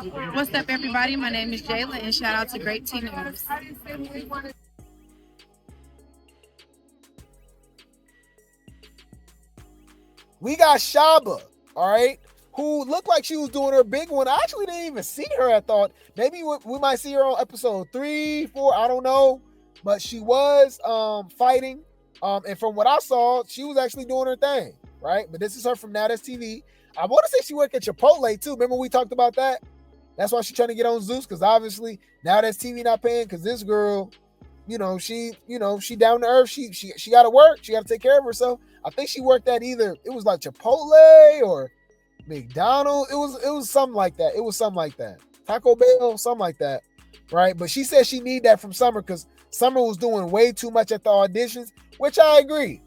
What's up, everybody? My name is Jayla, and shout out to Grape News. We got Shabba, all right, who looked like she was doing her big one. I actually didn't even see her. I thought maybe we might see her on episode 3, 4, I don't know. But she was fighting. And from what I saw, she was actually doing her thing, right? But this is her from NowThatsTV. I want to say she worked at Chipotle too. Remember we talked about that? That's why she's trying to get on Zeus, because obviously NowThatsTV not paying, because this girl, she down to earth. She got to work. She got to take care of herself. I think she worked at either, it was like Chipotle or McDonald's. It was something like that. It was something like that. Taco Bell, something like that, right? But she said she need that from Summer because Summer was doing way too much at the auditions, which I agree.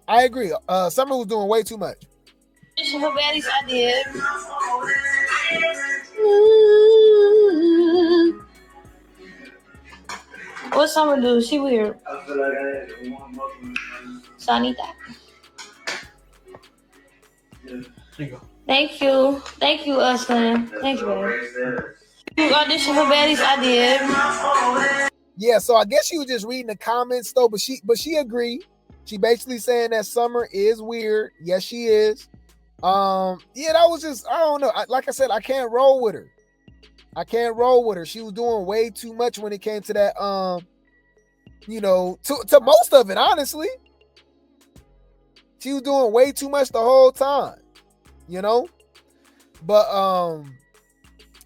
Summer was doing way too much. For Baddies, I did. What Summer do? She weird. So I need that. Thank you, Slim. Thank you, babe. You audition for Baddies, I did. Yeah, so I guess she was just reading the comments though, but she agreed. She basically saying that Summer is weird. Yes, she is. Yeah, that was just, I don't know. Like I said, I can't roll with her. She was doing way too much when it came to that, to most of it, honestly. She was doing way too much the whole time, But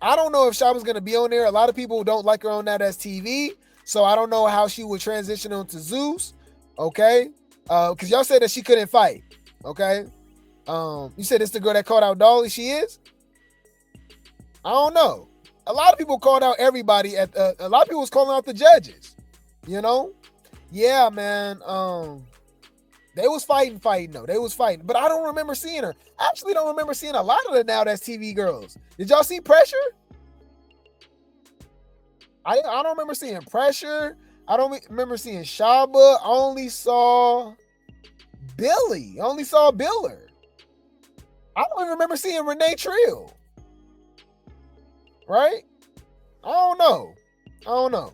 I don't know if Shabba's gonna be on there. A lot of people don't like her on NowThatsTV, so I don't know how she would transition onto Zeus. Okay, because y'all said that she couldn't fight. Okay, you said it's the girl that called out Dolly. She is. I don't know. A lot of people called out everybody. A lot of people was calling out the judges. Yeah, man. They was fighting though. They was fighting, but I don't remember seeing her. I actually don't remember seeing a lot of the NowThatsTV girls. Did y'all see Pressure? I don't remember seeing Pressure. I don't remember seeing Shabba. I only saw Billy. I only saw Biller. I don't even remember seeing Renee Trill. Right? I don't know.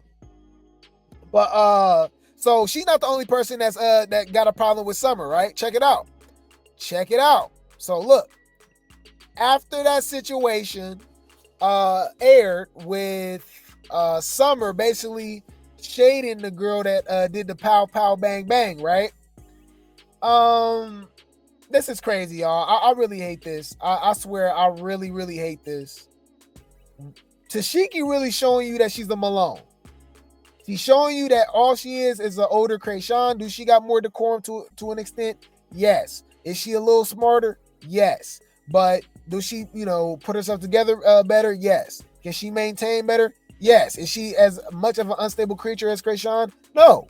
But so she's not the only person that's that got a problem with Summer, right? Check it out. So look, after that situation aired with Summer basically shading the girl that did the pow pow bang bang, right? This is crazy, y'all. I really hate this. I swear I really, really hate this. Tesehki really showing you that she's a Malone. She's showing you that all she is an older Kreayshawn. Do she got more decorum to an extent? Yes. Is she a little smarter? Yes. But does she, put herself together better? Yes. Can she maintain better? Yes. Is she as much of an unstable creature as Kreayshawn? No.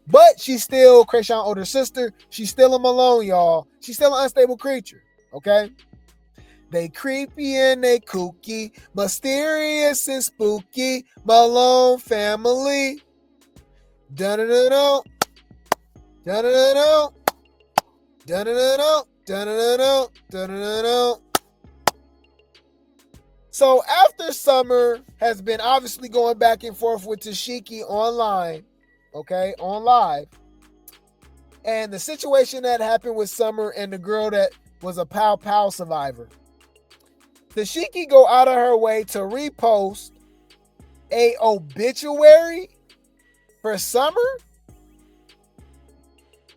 But she's still Kreayshawn's older sister. She's still a Malone, y'all. She's still an unstable creature. Okay? They creepy and they kooky, mysterious and spooky, Malone family. Da-da-da-da. Da-da-da-da. Da-da-da-da. Da-da-da-da. Da-da-da-da. So after Summer has been obviously going back and forth with Tesehki online, okay, on live, and the situation that happened with Summer and the girl that was a pow pow survivor, Tesehki go out of her way to repost a obituary for Summer?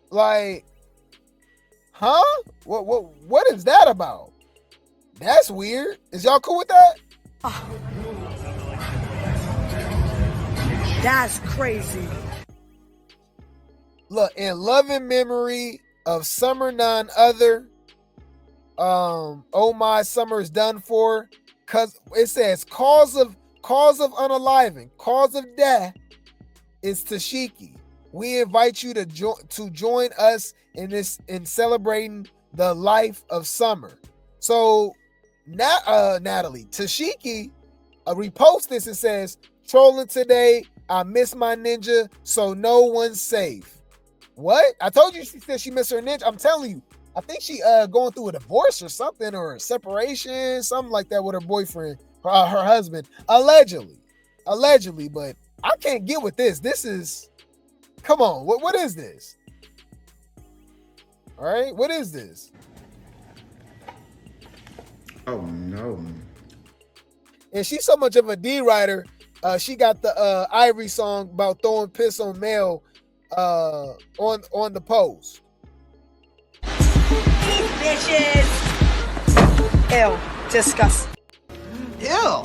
Like, huh? What is that about? That's weird. Is y'all cool with that? That's crazy. Look, in loving memory of Summer none other. Oh my, Summer is done for. Cause it says cause of unaliving, cause of death is Tesehki. We invite you to join us in celebrating the life of Summer. So Natalie, Tesehki repost this and says, trolling today, I miss my ninja, so no one's safe. What? I told you she said she missed her ninja. I'm telling you, I think she going through a divorce or something, or a separation, something like that with her boyfriend. her husband, allegedly, but I can't get with this. This is, come on, what is this? All right, what is this? Oh no. And she's so much of a D writer. She got the Ivory song about throwing piss on mail on the post. Bitches. Ew. Disgusting. Ew.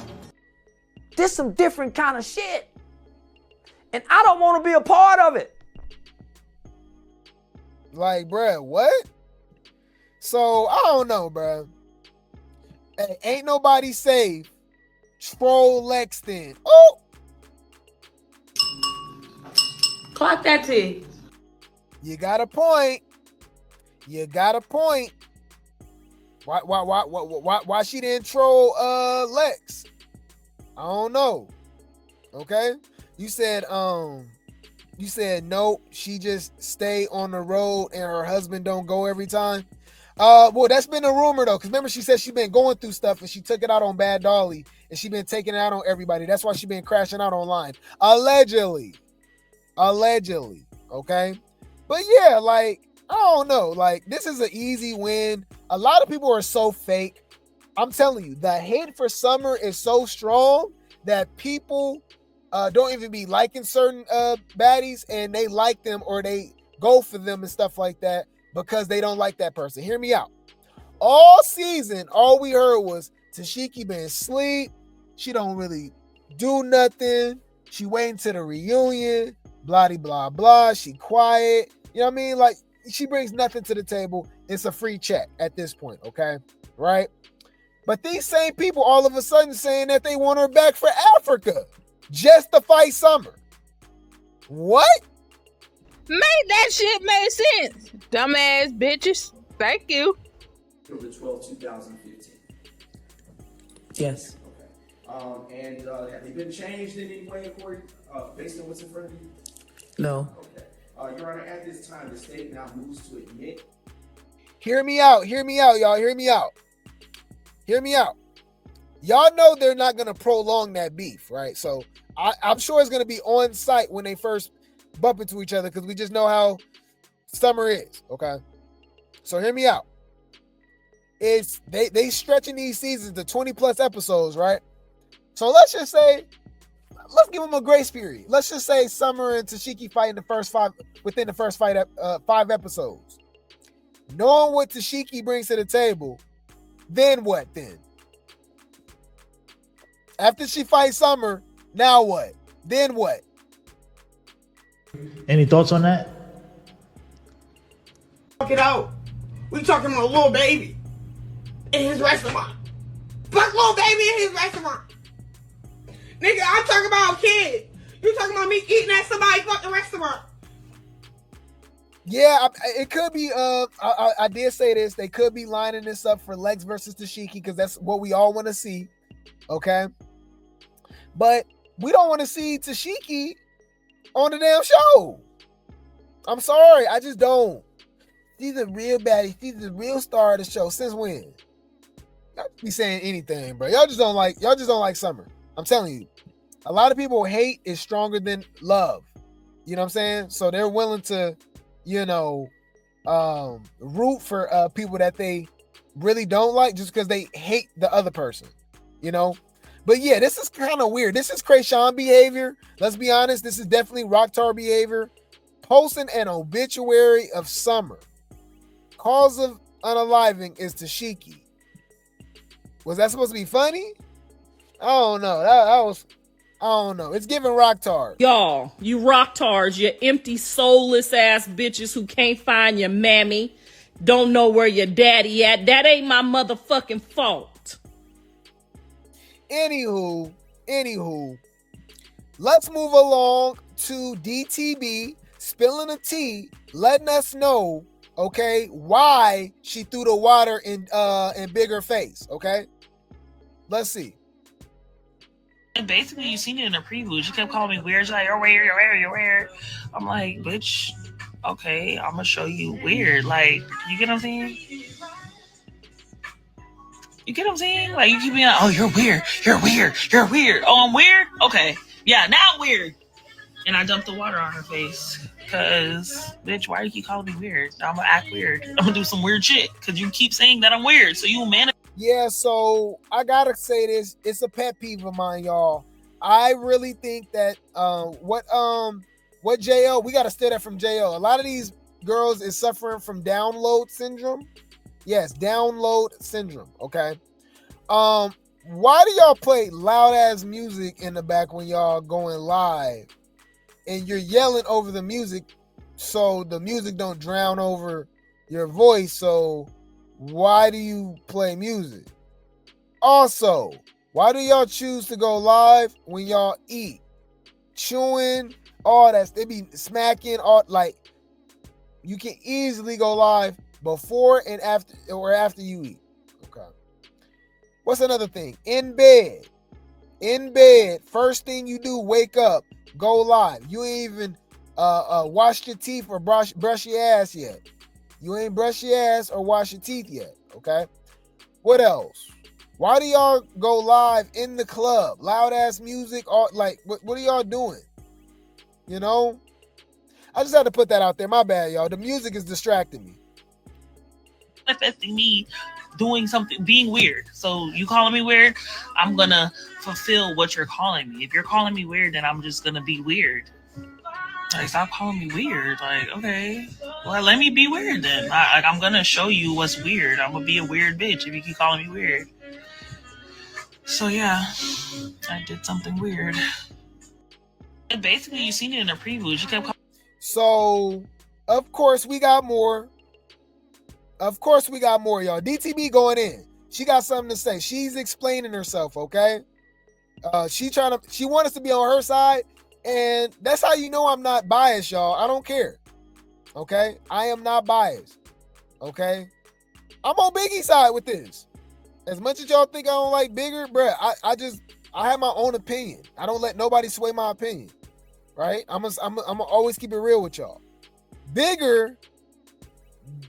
This some different kind of shit. And I don't want to be a part of it. Like, bruh, what? So, I don't know, bruh. Hey, ain't nobody safe. Troll Lex then. Oh! Clock that T. You got a point. You got a point. Why she didn't troll Lex? I don't know. Okay? You said nope, she just stay on the road and her husband don't go every time. Well, that's been a rumor though, because remember she said she been going through stuff and she took it out on Bad Dolly and she been taking it out on everybody. That's why she been crashing out online. Allegedly. Okay? But yeah, like, I don't know. Like, this is an easy win. A lot of people are so fake. I'm telling you, the hate for Summer is so strong that people don't even be liking certain baddies, and they like them or they go for them and stuff like that because they don't like that person. Hear me out. All season, all we heard was Tesehki been asleep. She don't really do nothing. She waiting to the reunion. Blah, blah, blah. She quiet. You know what I mean? Like, she brings nothing to the table. It's a free check at this point, okay? Right? But these same people all of a sudden saying that they want her back for Africa just to fight Summer. What? Make that shit make sense. Dumbass bitches. Thank you. October 12, 2015. Yes. Okay. And have they been changed in any way according, based on what's in front of you? No. Okay. Your Honor, at this time, the state now moves to admit. Hear me out, y'all. Hear me out. Y'all know they're not going to prolong that beef, right? So I'm sure it's going to be on site when they first bump into each other because we just know how Summer is, okay? So hear me out. It's they stretching these seasons to 20 plus episodes, right? So let's just say, let's give them a grace period. Let's just say Summer and Tesehki fight in the first within the first 5 episodes. Knowing what Tesehki brings to the table, then what then? After she fights Summer, now what? Then what? Any thoughts on that? Fuck it out. We talking about little baby in his restaurant. Fuck little baby in his restaurant. Nigga, I'm talking about a kid. You talking about me eating at somebody's fucking restaurant. Yeah, it could be. I did say this. They could be lining this up for Lex versus Tesehki because that's what we all want to see. Okay, but we don't want to see Tesehki on the damn show. I'm sorry, I just don't. She's a real baddie. She's the real star of the show. Since when? Y'all be saying anything, bro. Y'all just don't like Summer. I'm telling you, a lot of people hate is stronger than love. You know what I'm saying? So they're willing to, root for people that they really don't like just because they hate the other person, But yeah, this is kind of weird. This is Krayshawn behavior. Let's be honest. This is definitely Rocktar behavior. Posting an obituary of Summer. Cause of unaliving is Tesehki. Was that supposed to be funny? I don't know. I don't know. It's giving Rocktar. Y'all, you Rocktards, you empty, soulless ass bitches who can't find your mammy, don't know where your daddy at. That ain't my motherfucking fault. Anywho, let's move along to DTB spilling the tea, letting us know, okay, why she threw the water in Bigger face, okay? Let's see. And basically, you seen it in the preview. She kept calling me weird. She's like, you're weird. I'm like, bitch, okay, I'm going to show you weird. Like, you get what I'm saying? You get what I'm saying? Like, you keep being like, oh, you're weird. You're weird. You're weird. Oh, I'm weird? Okay. Yeah, now I'm weird. And I dumped the water on her face. Because, bitch, why do you keep calling me weird? I'm going to act weird. I'm going to do some weird shit. Because you keep saying that I'm weird. So you man. Yeah, so I got to say this. It's a pet peeve of mine, y'all. I really think that what JL, we got to steal that from JL. A lot of these girls is suffering from download syndrome. Yes, download syndrome. Okay. Why do y'all play loud ass music in the back when y'all going live, and you're yelling over the music, so the music don't drown over your voice? So why do you play music? Also, why do y'all choose to go live when y'all eat, chewing, all that? They be smacking, all like. You can easily go live before and after, or after you eat. Okay. What's another thing? In bed, first thing you do, wake up, go live. You ain't even washed your teeth or brush your ass yet. You ain't brush your ass or wash your teeth yet. Okay. What else? Why do y'all go live in the club? Loud ass music, all like what are y'all doing? You know? I just had to put that out there. My bad, y'all. The music is distracting me. Manifesting me doing something, being weird. So you calling me weird, I'm gonna fulfill what you're calling me. If you're calling me weird, then I'm just gonna be weird. Like, stop calling me weird. Like, okay, well, let me be weird then. I'm gonna show you what's weird. I'm gonna be a weird bitch if you keep calling me weird. So yeah, I did something weird. And basically, you seen it in the preview. She kept calling. So, of course, we got more. Y'all. DTB going in. She got something to say. She's explaining herself, okay? She wants us to be on her side, and that's how you know I'm not biased, y'all. I don't care. Okay? I am not biased. Okay? I'm on Biggie's side with this. As much as y'all think I don't like Bigger, bruh, I have my own opinion. I don't let nobody sway my opinion. Right? I'm gonna always keep it real with y'all. Bigger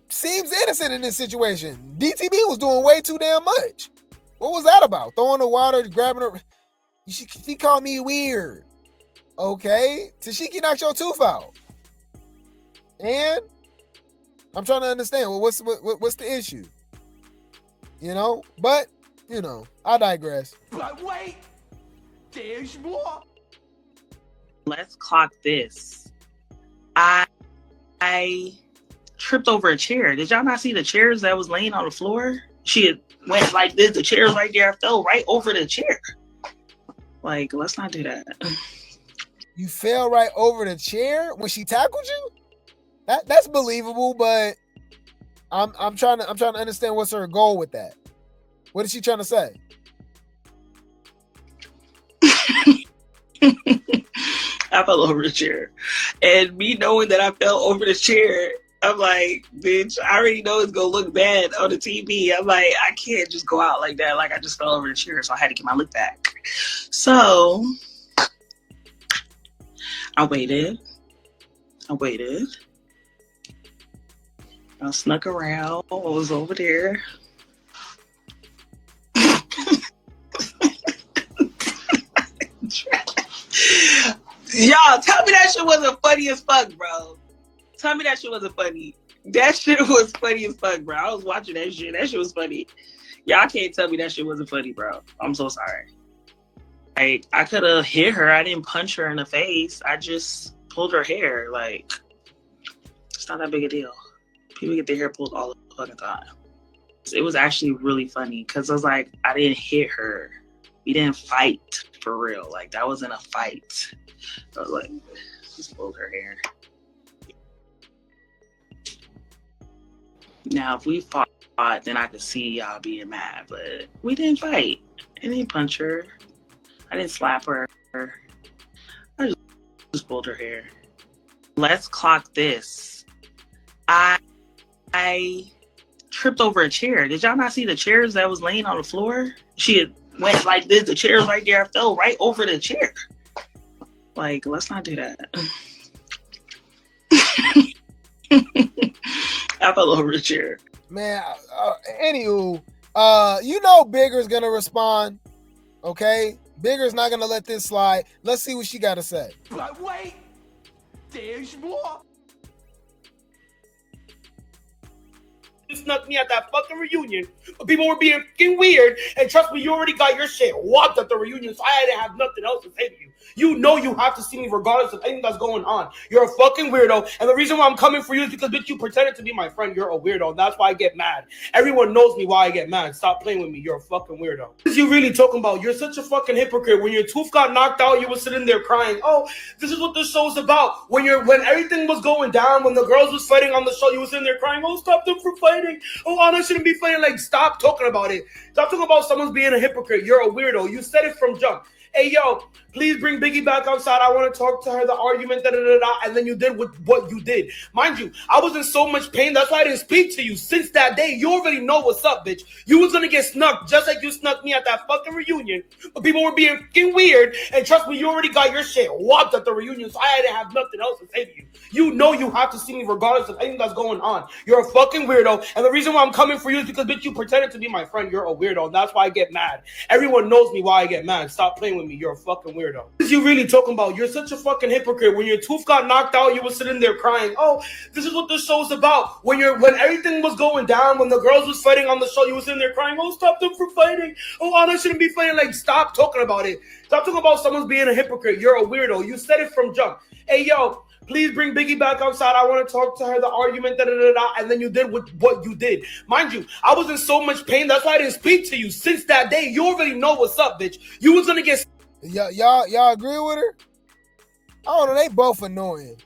seems innocent in this situation. DTB was doing way too damn much. What was that about? Throwing the water, grabbing her. She called me weird. Okay. Tesehki knocked your tooth out. And I'm trying to understand. Well, what's the issue? You know? But, you know, I digress. But wait, there's more. Let's clock this. I tripped over a chair. Did y'all not see the chairs that was laying on the floor? She had went like this. The chair's right there. I fell right over the chair. Like, let's not do that. You fell right over the chair when she tackled you? That's believable, but I'm trying to understand what's her goal with that. What is she trying to say? I fell over the chair. And me knowing that I fell over the chair, I'm like, bitch, I already know it's gonna look bad on the TV. I'm like, I can't just go out like that. Like, I just fell over the chair, so I had to get my look back. So I waited. I snuck around. I was over there. Y'all, tell me that shit wasn't funny as fuck, bro. Tell me that shit wasn't funny. That shit was funny as fuck, bro. I was watching that shit. That shit was funny. Y'all can't tell me that shit wasn't funny, bro. I'm so sorry. Like, I could have hit her. I didn't punch her in the face. I just pulled her hair. Like, it's not that big a deal. People get their hair pulled all the fucking time. It was actually really funny because I was like, I didn't hit her. We didn't fight for real. Like, that wasn't a fight. I was like, just pulled her hair. Now, if we fought, then I could see y'all being mad, but we didn't fight. I didn't punch her. I didn't slap her. I just pulled her hair. Let's clock this. I tripped over a chair. Did y'all not see the chairs that was laying on the floor? She had went like this. The chair's right there. I fell right over the chair. Like, let's not do that. I fell over the chair. Man, anywho, You know Bigger's gonna respond. Okay, Bigger's not gonna let this slide. Let's see what she gotta say. But wait, there's more. You snuck me at that fucking reunion. People were being fucking weird, and trust me, you already got your shit whopped at the reunion, so I didn't have nothing else to say to you. You know you have to see me regardless of anything that's going on. You're a fucking weirdo, and the reason why I'm coming for you is because, bitch, you pretended to be my friend. You're a weirdo, and that's why I get mad. Everyone knows me why I get mad. Stop playing with me. You're a fucking weirdo. What is you really talking about? You're such a fucking hypocrite. When your tooth got knocked out, you were sitting there crying. Oh, this is what this show's about. When everything was going down, when the girls was fighting on the show, you were sitting there crying. Oh, stop them from fighting. Oh, Anna shouldn't be fighting. Like, stop talking about it. Stop talking about someone's being a hypocrite. You're a weirdo. You said it from jump. Hey, yo, please bring Biggie back outside. I want to talk to her, the argument, and then you did what you did. Mind you, I was in so much pain. That's why I didn't speak to you. Since that day, you already know what's up, bitch. You was going to get snuck just like you snuck me at that fucking reunion. But people were being fucking weird, and trust me, you already got your shit whopped at the reunion, so I didn't have nothing else to say to you. You know you have to see me regardless of anything that's going on. You're a fucking weirdo, and the reason why I'm coming for you is because, bitch, you pretended to be my friend. You're a weirdo, and that's why I get mad. Everyone knows me why I get mad. Stop playing with me. You're a fucking weirdo. What is you really talking about? You're such a fucking hypocrite. When your tooth got knocked out, you were sitting there crying. Oh, this is what this show's about. When everything was going down, when the girls was fighting on the show, you were sitting there crying. Oh, stop them from fighting. Oh, Anna shouldn't be fighting. Like, stop talking about it. Stop talking about someone's being a hypocrite. You're a weirdo. You said it from jump. Hey, yo, please bring Biggie back outside. I want to talk to her, the argument, and then you did what you did. Mind you, I was in so much pain. That's why I didn't speak to you. Since that day, you already know what's up, bitch. You was going to get... Y'all agree with her? I don't know. They both annoying.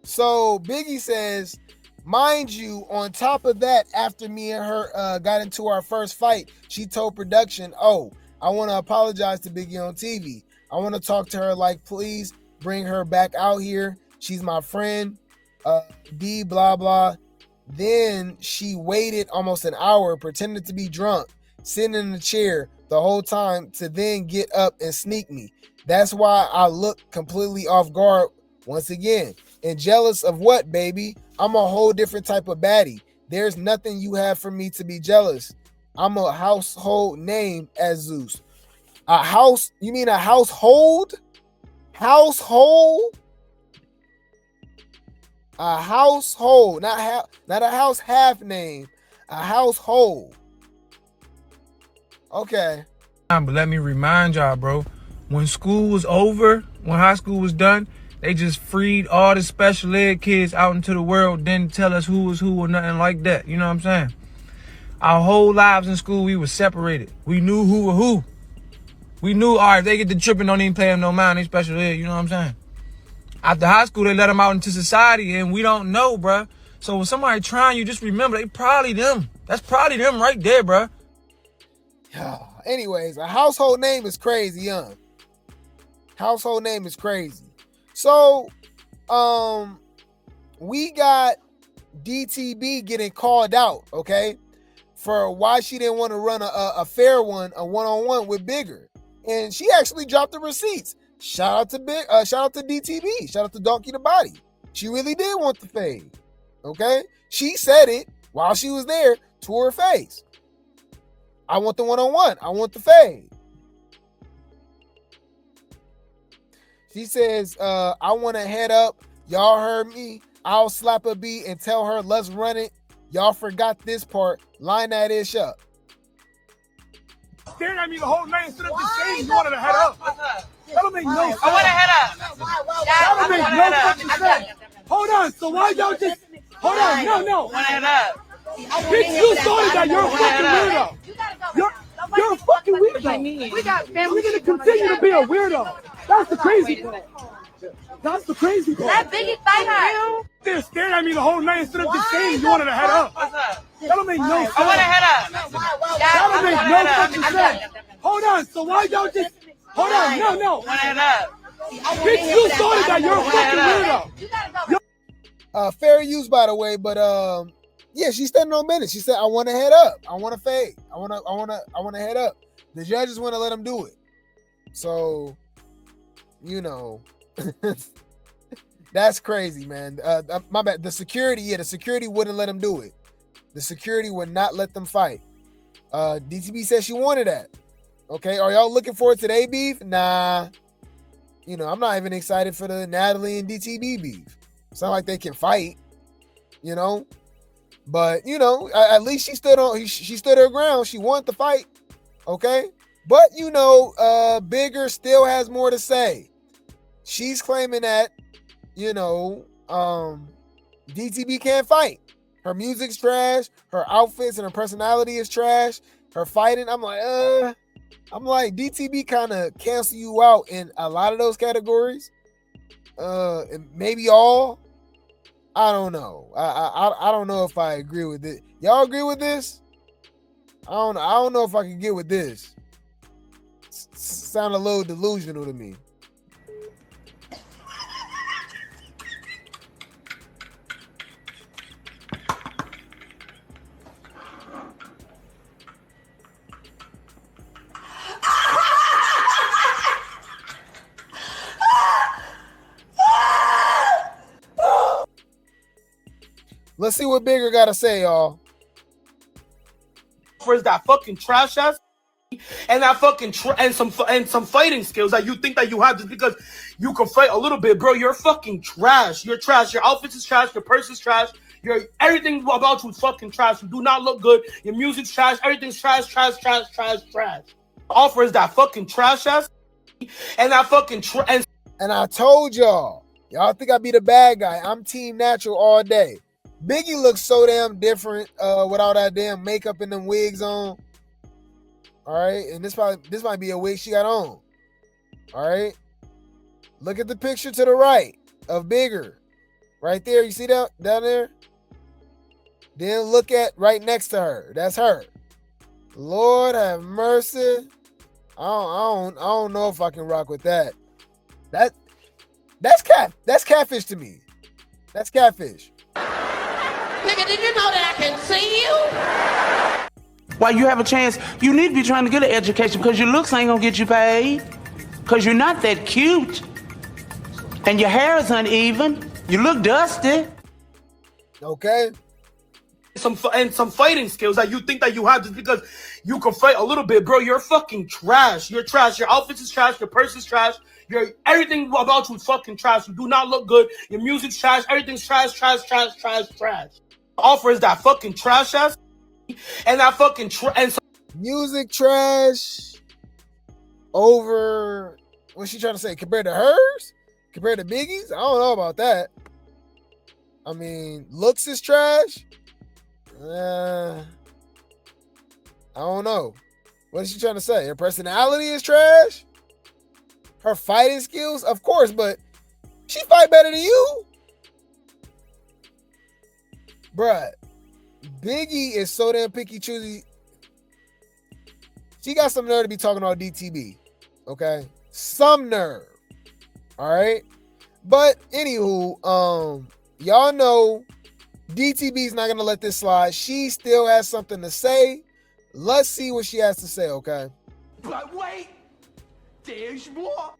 So Biggie says, mind you, on top of that, after me and her got into our first fight, she told production, oh, I want to apologize to Biggie on TV. I want to talk to her, like, please bring her back out here. She's my friend. D blah blah. Then she waited almost an hour, pretended to be drunk, sitting in the chair the whole time to then get up and sneak me. That's why I look completely off guard once again. And jealous of what, baby? I'm a whole different type of baddie. There's nothing you have for me to be jealous. I'm a household name as Zeus. A house? You mean a household? Household? A household, not a house half name. A household. Okay. But let me remind y'all, bro, when school was over, when high school was done, they just freed all the special ed kids out into the world, didn't tell us who was who or nothing like that. You know what I'm saying? Our whole lives in school, we were separated. We knew who were who. We knew, all right, if they get the tripping, don't even pay them no mind, they special ed, you know what I'm saying? After high school, they let them out into society, and we don't know, bro. So when somebody trying you, just remember, they probably them. That's probably them right there, bro. Anyways, a household name is crazy, huh? Household name is crazy. So, we got DTB getting called out, okay, for why she didn't want to run a fair one, a one-on-one with Bigger, and she actually dropped the receipts. Shout out to DTB. Shout out to Donkey the Body. She really did want the fade, okay? She said it while she was there to her face. I want the one-on-one. I want the fade. She says, I want to head up. Y'all heard me. I'll slap a beat and tell her, let's run it. Y'all forgot this part. Line that ish up. Staring at me the whole night instead of just saying you wanted to head up. That don't make no sense. I want to head up. That don't make no fucking sense. Hold on. So why y'all just... Hold on. No. I want to head up. Bitch, you started that. You're a fucking weirdo. You're a fucking weirdo. We got family. We're going to continue to be a weirdo. That's the crazy part. That's the crazy part. That Biggie fight her. They're staring at me the whole night instead of just saying you wanted to head up. What's up? That don't make no sense. I want to head up. That don't make no fucking sense. Hold on. So why y'all just... Hold on. No. I want to head up. Bitch, you started that. You're a fucking weirdo. Fair use, by the way, but yeah, she's standing on business. She said, I want to head up. I want to fade. I want to head up. The judges want to let him do it. So, you know, that's crazy, man. My bad. The security wouldn't let him do it. The security would not let them fight. DTB said she wanted that. Okay, are y'all looking forward to their beef? Nah. You know, I'm not even excited for the Natalie and DTB beef. It's not like they can fight, you know. But, you know, at least she stood her ground. She wanted to fight. Okay? But, you know, Bigger still has more to say. She's claiming that, you know, DTB can't fight. Her music's trash. Her outfits and her personality is trash. Her fighting, I'm like, DTB kind of cancel you out in a lot of those categories. And maybe all. I don't know. I don't know if I agree with it. Y'all agree with this? I don't know if I can get with this. Sound a little delusional to me. Let's see what Bigger got to say, y'all. First, that fucking trash ass, and that fucking and some fighting skills that you think that you have just because you can fight a little bit, bro. You're fucking trash. You're trash. Your outfits is trash. Your purse is trash. Everything about you is fucking trash. You do not look good. Your music's trash. Everything's trash. Offers that fucking trash ass, and that fucking and I told y'all think I be the bad guy. I'm Team Natural all day. Biggie looks so damn different with all that damn makeup and them wigs on. All right, and this might be a wig she got on. All right, look at the picture to the right of Bigger, right there. You see that down there? Then look at right next to her. That's her. Lord have mercy. I don't know if I can rock with that. That's catfish to me. That's catfish. Nigga, did you know that I can see you? While you have a chance, you need to be trying to get an education because your looks ain't gonna get you paid. Because you're not that cute. And your hair is uneven. You look dusty. Okay. Some fighting skills that you think that you have just because you can fight a little bit, bro. You're fucking trash. You're trash. Your outfits is trash. Your purse is trash. Everything about you is fucking trash. You do not look good. Your music's trash. Everything's trash. Offers that fucking trash ass, and that fucking music trash over. What's she trying to say? Compared to hers? Compared to Biggie's? I don't know about that. I mean, looks is trash. I don't know. What is she trying to say? Her personality is trash? Her fighting skills? Of course, but she fight better than you. Bruh, Biggie is so damn picky choosy. She got some nerve to be talking about DTB. Okay? Some nerve. Alright? But anywho, y'all know DTB's not gonna let this slide. She still has something to say. Let's see what she has to say, okay? But wait, there's more.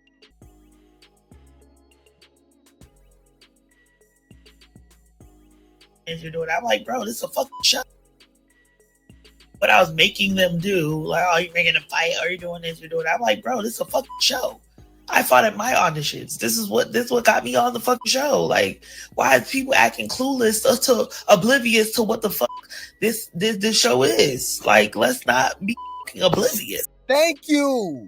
As you're doing, I'm like, bro, this is a fucking show. What I was making them do, like, oh, you're making a fight, or you're doing this, you're doing that. I'm like, bro, this is a fucking show. I fought at my auditions. This is what got me on the fucking show. Like, why is people acting clueless to oblivious to what the fuck this show is? Like, let's not be oblivious. Thank you.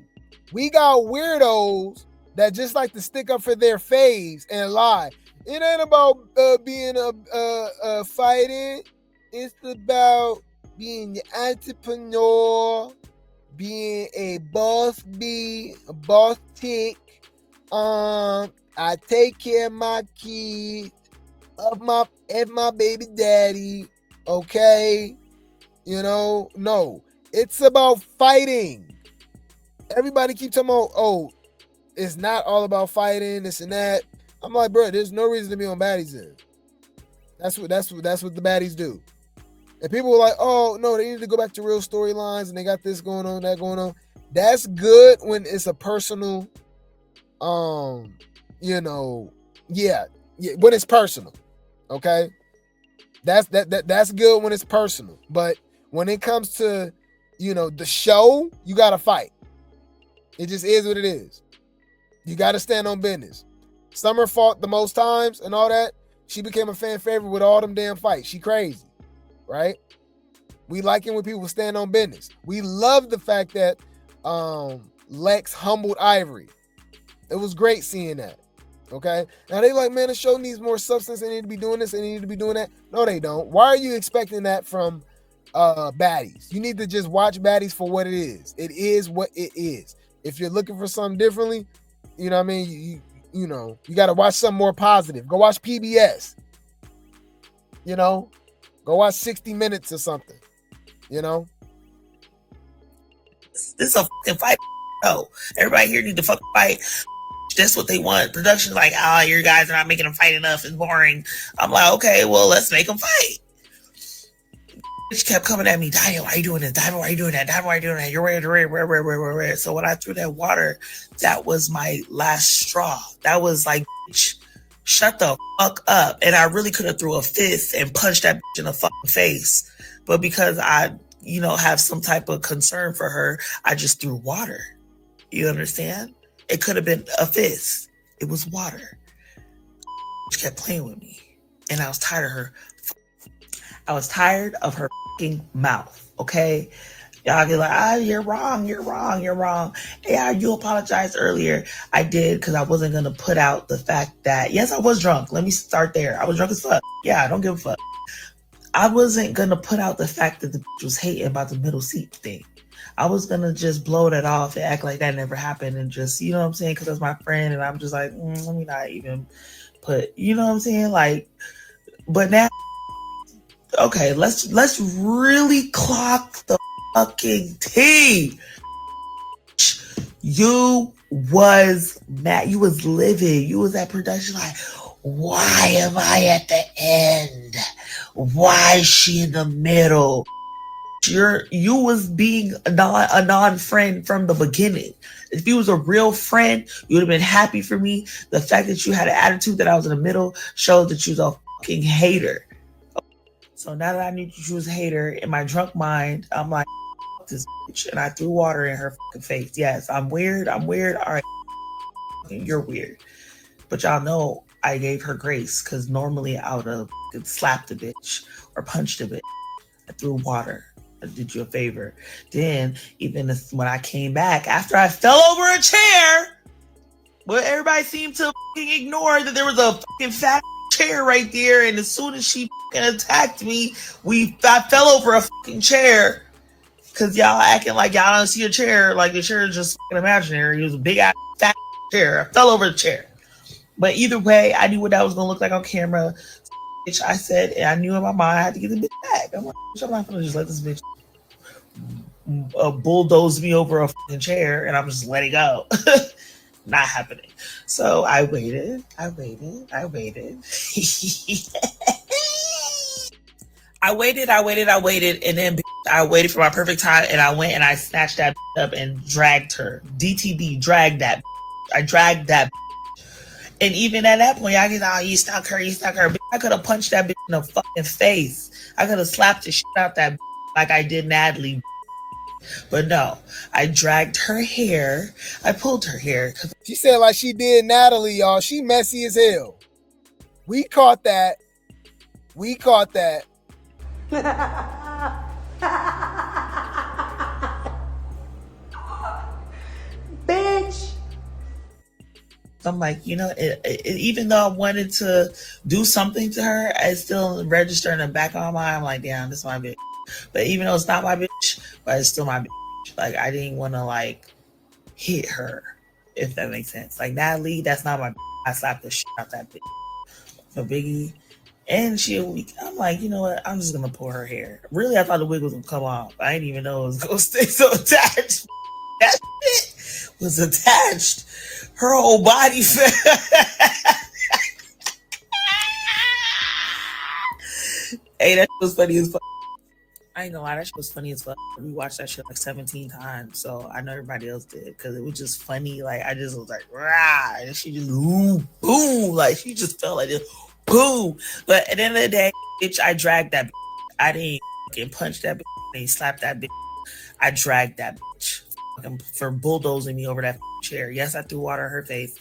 We got weirdos that just like to stick up for their faves and lie. It ain't about being a fighting. It's about being the entrepreneur, being a boss bee, a boss tick. I take care of my kids, of my baby daddy. Okay, you know, no, it's about fighting. Everybody keep talking about, oh, it's not all about fighting, this and that. I'm like, bro, there's no reason to be on Baddies then. That's what the Baddies do. And people were like, oh no, they need to go back to real storylines and they got this going on, that going on. That's good when it's a personal, you know, yeah, when it's personal. Okay, That's good when it's personal, but when it comes to, you know, the show, you gotta fight. It just is what it is. You gotta stand on business. Summer fought the most times and all that. She became a fan favorite with all them damn fights. She crazy, right? We like it when people stand on business. We love the fact that Lex humbled Ivory. It was great seeing that. Okay? Now they like, man, the show needs more substance. They need to be doing this. They need to be doing that. No, they don't. Why are you expecting that from Baddies? You need to just watch Baddies for what it is. It is what it is. If you're looking for something differently, you know what I mean? You know, you got to watch something more positive. Go watch PBS. You know? Go watch 60 Minutes or something. You know? This is a fucking fight. No, everybody here need to fucking fight. That's what they want. Production's like, your guys are not making them fight enough. It's boring. I'm like, okay, well, let's make them fight. She kept coming at me, Diamond, why are you doing this? Diamond, why are you doing that? Diamond, why are you doing that? You're red. So when I threw that water, that was my last straw. That was like, bitch, shut the fuck up. And I really could have threw a fist and punched that bitch in the fucking face. But because I, you know, have some type of concern for her, I just threw water. You understand? It could have been a fist. It was water. She kept playing with me. And I was tired of her. I was tired of her fucking mouth, okay? Y'all get like, you're wrong. Yeah, you apologized earlier. I did, because I wasn't going to put out the fact that, yes, I was drunk. Let me start there. I was drunk as fuck. Yeah, I don't give a fuck. I wasn't going to put out the fact that the bitch was hating about the middle seat thing. I was going to just blow that off and act like that never happened and just, you know what I'm saying? Because that's my friend, and I'm just like, let me not even put, you know what I'm saying? Like, but now, okay, let's really clock the fucking tea. You was mad. You was livid. You was at production like, why am I at the end? Why is she in the middle? You was being a non-friend from the beginning. If you was a real friend, you would have been happy for me. The fact that you had an attitude that I was in the middle showed that you was a fucking hater. So now that I knew you was a hater, in my drunk mind, I'm like, fuck this bitch. And I threw water in her fucking face. Yes, I'm weird. All right, you're weird. But y'all know I gave her grace, because normally I would have slapped the bitch or punched the bitch. I threw water. I did you a favor. Then, even when I came back, after I fell over a chair, but everybody seemed to fucking ignore that there was a fucking fat chair right there, and as soon as she fucking attacked me, I fell over a fucking chair, because y'all acting like y'all don't see a chair, like the chair is just fucking imaginary. It was a big ass fat chair. I fell over the chair. But either way, I knew what that was gonna look like on camera. Bitch, I said, and I knew in my mind I had to get the bitch back. I'm like, I'm not gonna just let this bitch bulldoze me over a fucking chair and I'm just letting go. Not happening. So I waited. I waited, and then I waited for my perfect time, and I went and I snatched that up and dragged her. DTB, dragged that. I dragged that. And even at that point, I get, you stuck her. I could have punched that bitch in the fucking face. I could have slapped the shit out that bitch like I did Natalie. But no, I dragged her hair. I pulled her hair. She said like she did Natalie, y'all. She messy as hell. We caught that. Bitch. I'm like, you know, even though I wanted to do something to her, I still register in the back of my mind. I'm like, damn, this is my bitch. But even though it's not my bitch, but it's still my bitch. Like, I didn't want to, like, hit her, if that makes sense. Like, Natalie, that's not my bitch. I slapped the shit out that bitch. So Biggie, and I'm like, you know what? I'm just going to pull her hair. Really, I thought the wig was going to come off. I didn't even know it was going to stay so attached. That shit was attached. Her whole body fell. Hey, that shit was funny as fuck. I ain't gonna lie, that shit was funny as fuck. We watched that shit like 17 times, so I know everybody else did, because it was just funny. Like, I just was like, rah, and she just, ooh, boom, like, she just felt like this, boom. But at the end of the day, Bitch, I dragged that bitch. I didn't fucking punch that bitch. I didn't slap that bitch. I dragged that bitch for bulldozing me over that chair. Yes, I threw water in her face.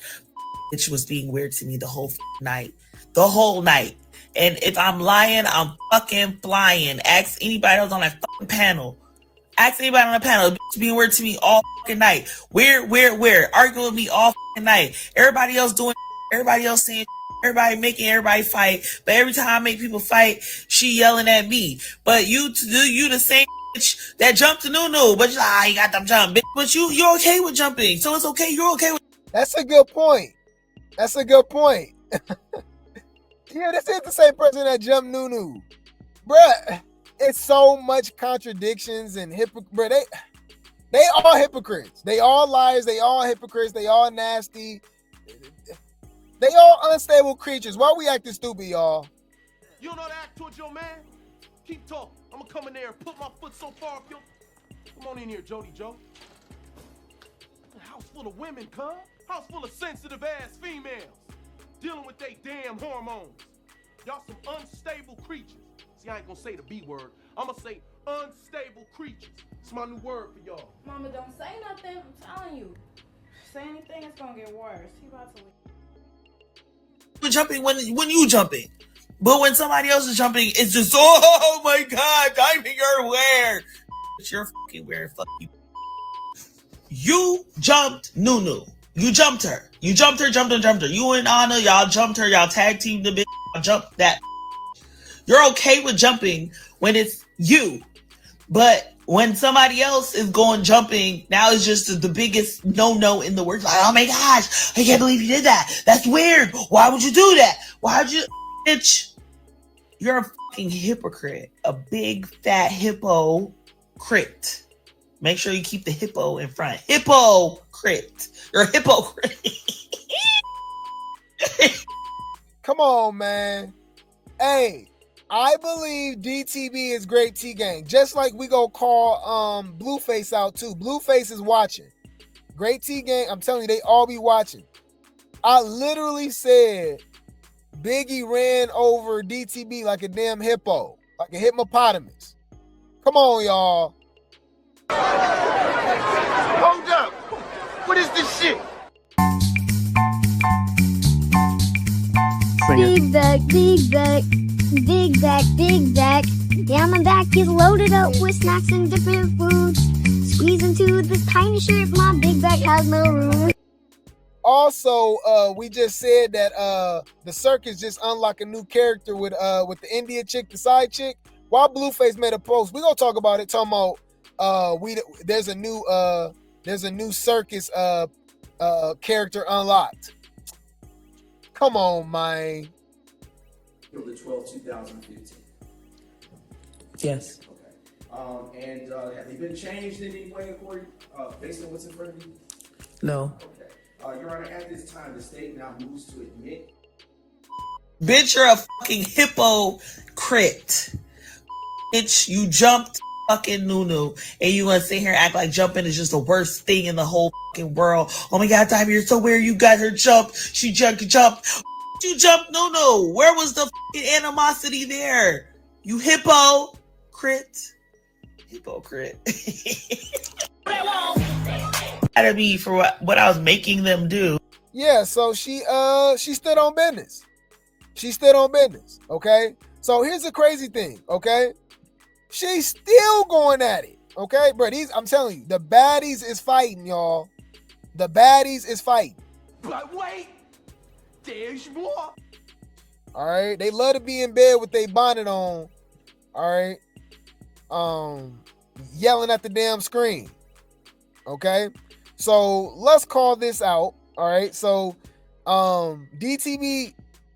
Bitch was being weird to me the whole night. The whole night. And if I'm lying, I'm fucking flying. Ask anybody else on that fucking panel. Ask anybody on the panel. Bitch being weird to me all fucking night. Where? Arguing with me all fucking night. Everybody else doing, everybody else saying, everybody making everybody fight. But every time I make people fight, she yelling at me. But you the same bitch that jumped to Nunu. But you're like, you got them jump, bitch. But you're okay with jumping. So it's okay. You're okay with. That's a good point. That's a good point. Yeah, this ain't the same person that jumped Nunu. Bruh, it's so much contradictions and bruh, they all hypocrites. They all liars. They all hypocrites. They all nasty. They all unstable creatures. Why we acting stupid, y'all? You don't know how to act towards your man? Keep talking. I'm gonna come in there and put my foot so far up your... Come on in here, Jody Joe. A house full of women, cuz. House full of sensitive ass females. Dealing with they damn hormones. Y'all some unstable creatures. See, I ain't gonna say the B word. I'm gonna say unstable creatures. It's my new word for y'all. Mama, don't say nothing. I'm telling you. Say anything, it's gonna get worse. He about to leave. Jumping when you jumping. But when somebody else is jumping, it's just, oh my God, diving your weird. You're fucking weird. Fuck you. You jumped Nunu. You jumped her. You jumped her. You and Anna, y'all jumped her. Y'all tag teamed the bitch. Y'all jumped that. You're okay with jumping when it's you. But when somebody else is going jumping, now it's just the biggest no-no in the world. Like, oh my gosh, I can't believe you did that. That's weird. Why would you do that? Why would you, bitch? You're a fucking hypocrite. A big, fat hippo-crit. Make sure you keep the hippo in front. Hypocrite. You're a hypocrite. Come on, man. Hey, I believe DTB is Grape T Gang. Just like we go call Blueface out too. Blueface is watching. Grape T Gang, I'm telling you, they all be watching. I literally said Biggie ran over DTB like a damn hippo. Like a hippopotamus. Come on, y'all. Hold up. What is this shit? Big back, big back, big back, big back. Down my back is loaded up with snacks and different foods. Squeeze into this tiny shirt, my big back has no room. Also, we just said that the circus just unlocked a new character with the India chick, the side chick. While Blueface made a post, we gonna talk about it. Talking about there's a new circus character unlocked. Come on, man. The 12th, 2015. Yes. Okay. And have they been changed in any way according based on what's in front of you? No. Okay. Your Honor, at this time, the state now moves to admit. Bitch, you're a fucking hypocrite. Bitch, you jumped fucking Nunu, and you gonna sit here and act like jumping is just the worst thing in the whole fucking world. Oh my God, Diamond, you're so weird. You got her jump. She jumped. You jumped Nunu. Where was the fucking animosity there? You hypocrite. Hypocrite. At me for what I was making them do. Yeah, so she stood on business. She stood on business. Okay. So here's the crazy thing. Okay. She's still going at it. Okay, bro. I'm telling you, the baddies is fighting, y'all. The baddies is fighting. But wait, there's more. All right. They love to be in bed with their bonnet on. All right. Yelling at the damn screen. Okay. So let's call this out. All right. So DTB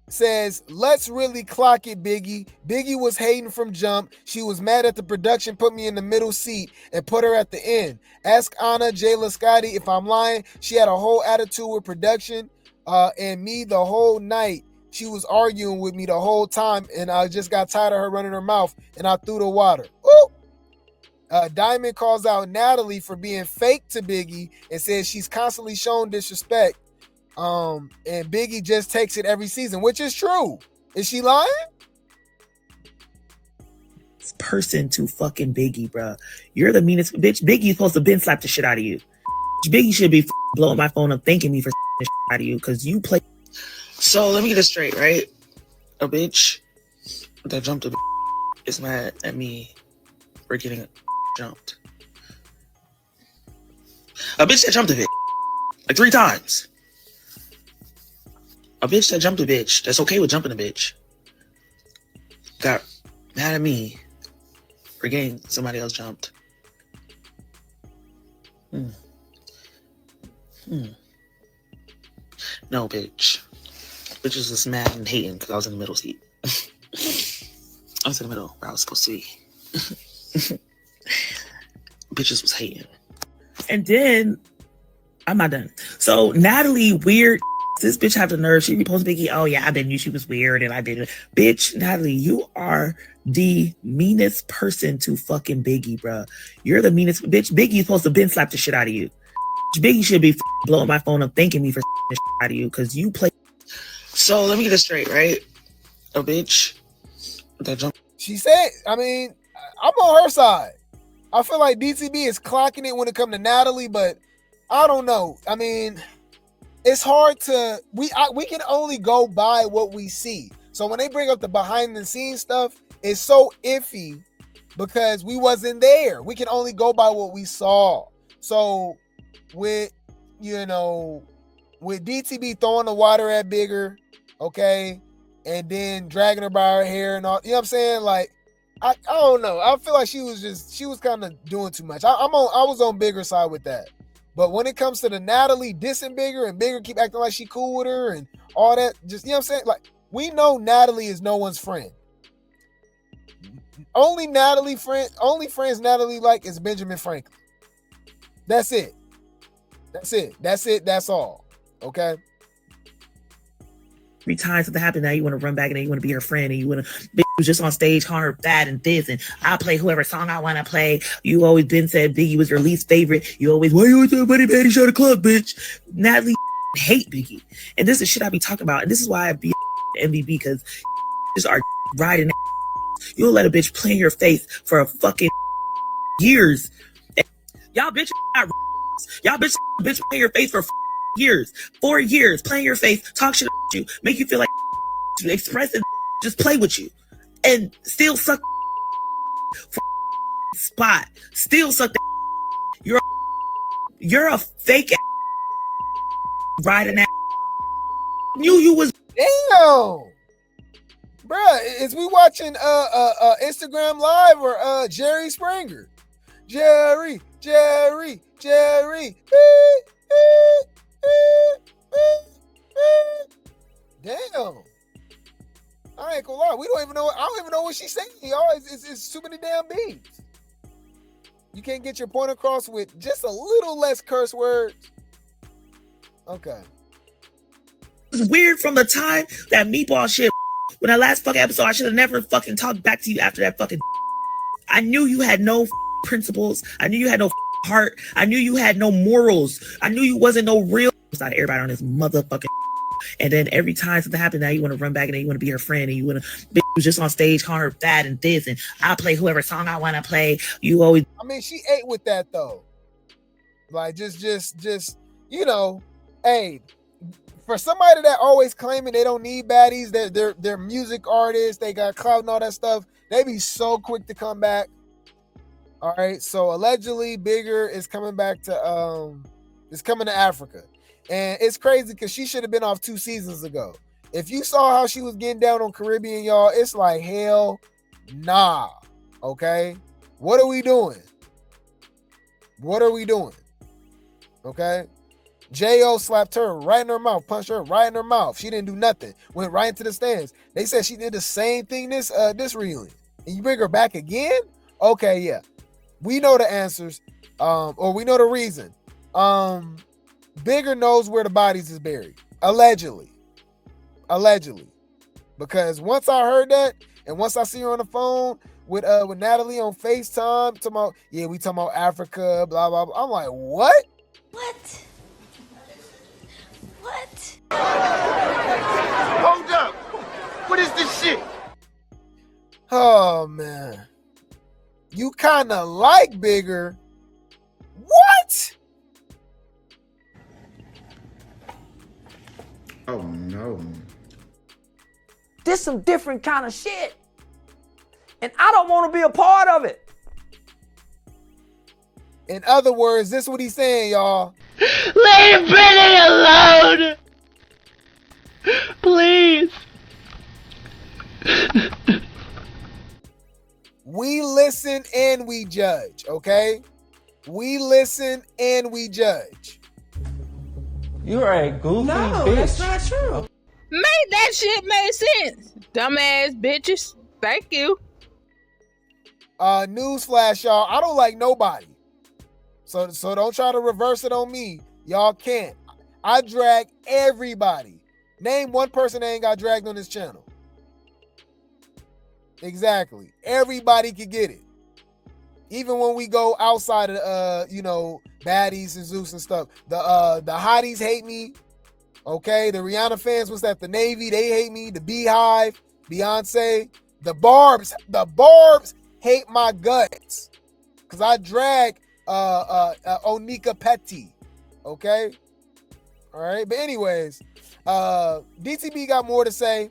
says, let's really clock it, Biggie. Biggie was hating from jump. She was mad at the production, put me in the middle seat and put her at the end. Ask Anna, Jayla, Scotty if I'm lying. She had a whole attitude with production and me the whole night. She was arguing with me the whole time and I just got tired of her running her mouth and I threw the water. Ooh. Diamond calls out Natalie for being fake to Biggie and says she's constantly shown disrespect. And Biggie just takes it every season, which is true. Is she lying? person to fucking Biggie, bro. You're the meanest bitch. Biggie's supposed to been slap the shit out of you. Biggie should be blowing my phone up thanking me for the shit out of you because you play. So let me get this straight, right? A bitch that jumped a bitch is mad at me for getting jumped. A bitch that jumped a bitch like 3 times. A bitch that jumped a bitch that's okay with jumping a bitch got mad at me for getting somebody else jumped. No, bitch. Bitches was mad and hating because I was in the middle seat. I was in the middle where I was supposed to be. Bitches was hating. And then, I'm not done. So, Natalie, weird. This bitch have the nerve. She reposts Biggie. Oh, yeah, I knew she was weird and I didn't. Bitch, Natalie, you are the meanest person to fucking Biggie, bro. You're the meanest. Bitch, Biggie's supposed to been slap the shit out of you. Biggie should be blowing my phone up thanking me for the shit out of you because you play. So let me get this straight, right? A bitch that jumped. She said, I mean, I'm on her side. I feel like DTB is clocking it when it comes to Natalie, but I don't know. I mean, it's hard to, we can only go by what we see. So when they bring up the behind the scenes stuff, it's so iffy because we wasn't there. We can only go by what we saw. So with DTB throwing the water at Bigger, okay, and then dragging her by her hair and all, you know what I'm saying? Like, I don't know. I feel like she was kind of doing too much. I was on Bigger's side with that. But when it comes to the Natalie dissing Bigger and Bigger keep acting like she cool with her and all that, just, you know what I'm saying? Like, we know Natalie is no one's friend. Only friends Natalie like is Benjamin Franklin. That's it. That's all. Okay. 3 times something happened, now you want to run back and then you want to be her friend and you want to be just on stage calling her bad and this and I'll play whoever song I want to play. You always been said Biggie was your least favorite. You always, why you always tell Buddy Baddies shut the club, bitch? Natalie hate Biggie. And this is shit I be talking about. And this is why I be MVP because just are riding. You'll let a bitch play in your face for a fucking years. And y'all bitch not y'all bitch play in your face for years, 4 years, play in your face, talk shit about you, make you feel like express it, just play with you, and still suck spot, still suck. You're a fake riding that. Knew you was damn, bruh. Is we watching Instagram Live or Jerry Springer? Jerry. Damn. I ain't gonna lie. I don't even know what she's saying, y'all. It's too many damn beats. You can't get your point across with just a little less curse words. Okay. It's weird from the time that meatball shit. When that last fucking episode, I should have never fucking talked back to you after that fucking. I knew you had no principles. I knew you had no heart. I knew you had no morals. I knew you wasn't no real. It's not everybody on this motherfucking. And then every time something happened, now you want to run back and then you want to be her friend and you want to be just on stage calling her bad and this and I'll play whoever song I want to play. You always. I mean, she ate with that though. Like just hey, for somebody that always claiming they don't need baddies, they're music artists, they got clout and all that stuff, they be so quick to come back. All right, so allegedly Bigger is coming back to is coming to Africa. And it's crazy because she should have been off 2 seasons ago. If you saw how she was getting down on Caribbean, y'all, it's like hell nah. Okay? What are we doing? Okay? J.O. slapped her right in her mouth, punched her right in her mouth. She didn't do nothing. Went right into the stands. They said she did the same thing this reeling. And you bring her back again? Okay, yeah. We know the answers. Or we know the reason. Bigger knows where the bodies is buried. Allegedly. Because once I heard that, and once I see her on the phone with Natalie on FaceTime, talking about, yeah, we talking about Africa, blah, blah, blah. I'm like, what? Hold up. What is this shit? Oh, man. kinda like Bigger. What? Oh no. This some different kind of shit. And I don't want to be a part of it. In other words, this is what he's saying, y'all. Leave Brittany alone! Please. We listen and we judge, okay? We listen and we judge. You're a goofy bitch. That's not true. Made that shit make sense. Dumbass bitches. Thank you. Newsflash, y'all. I don't like nobody. So don't try to reverse it on me. Y'all can't. I drag everybody. Name one person that ain't got dragged on this channel. Exactly. Everybody can get it. Even when we go outside of Baddies and Zeus and stuff. The hotties hate me. Okay, the Rihanna fans was at the Navy, they hate me. The Beehive, Beyonce, the Barbs hate my guts. Cause I drag Onika Petty. Okay. All right. But anyways, DTB got more to say.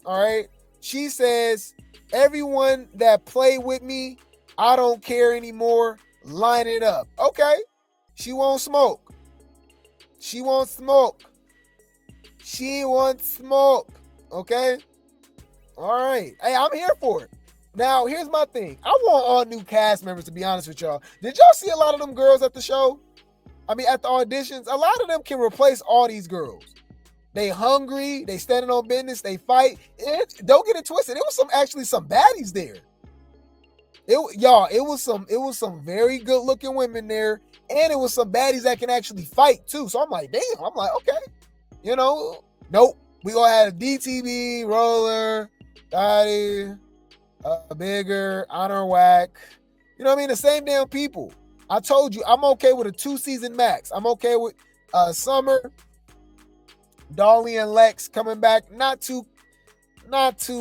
All right. She says, everyone that play with me, I don't care anymore. Line it up. Okay. She won't smoke. She won't smoke. She wants smoke. Okay? All right. Hey, I'm here for it. Now, here's my thing. I want all new cast members, to be honest with y'all. Did y'all see a lot of them girls at the show? I mean, at the auditions? A lot of them can replace all these girls. They hungry. They standing on business. They fight. Don't get it twisted. It was actually some baddies there. It was some very good looking women there. And it was some baddies that can actually fight too. So I'm like, damn. I'm like, okay. Nope. We gonna have DTB, Roller, Baddies, Bigger, Honor Whack. You know what I mean? The same damn people. I told you, I'm okay with a 2-season max. I'm okay with Summer, Dolly and Lex coming back. Not too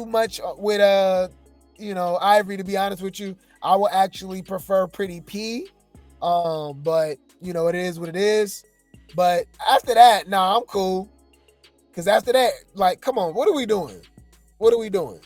much with Ivory, to be honest with you. I would actually prefer Pretty P. But it is what it is. But after that, I'm cool. Because after that, like, come on, what are we doing? What are we doing?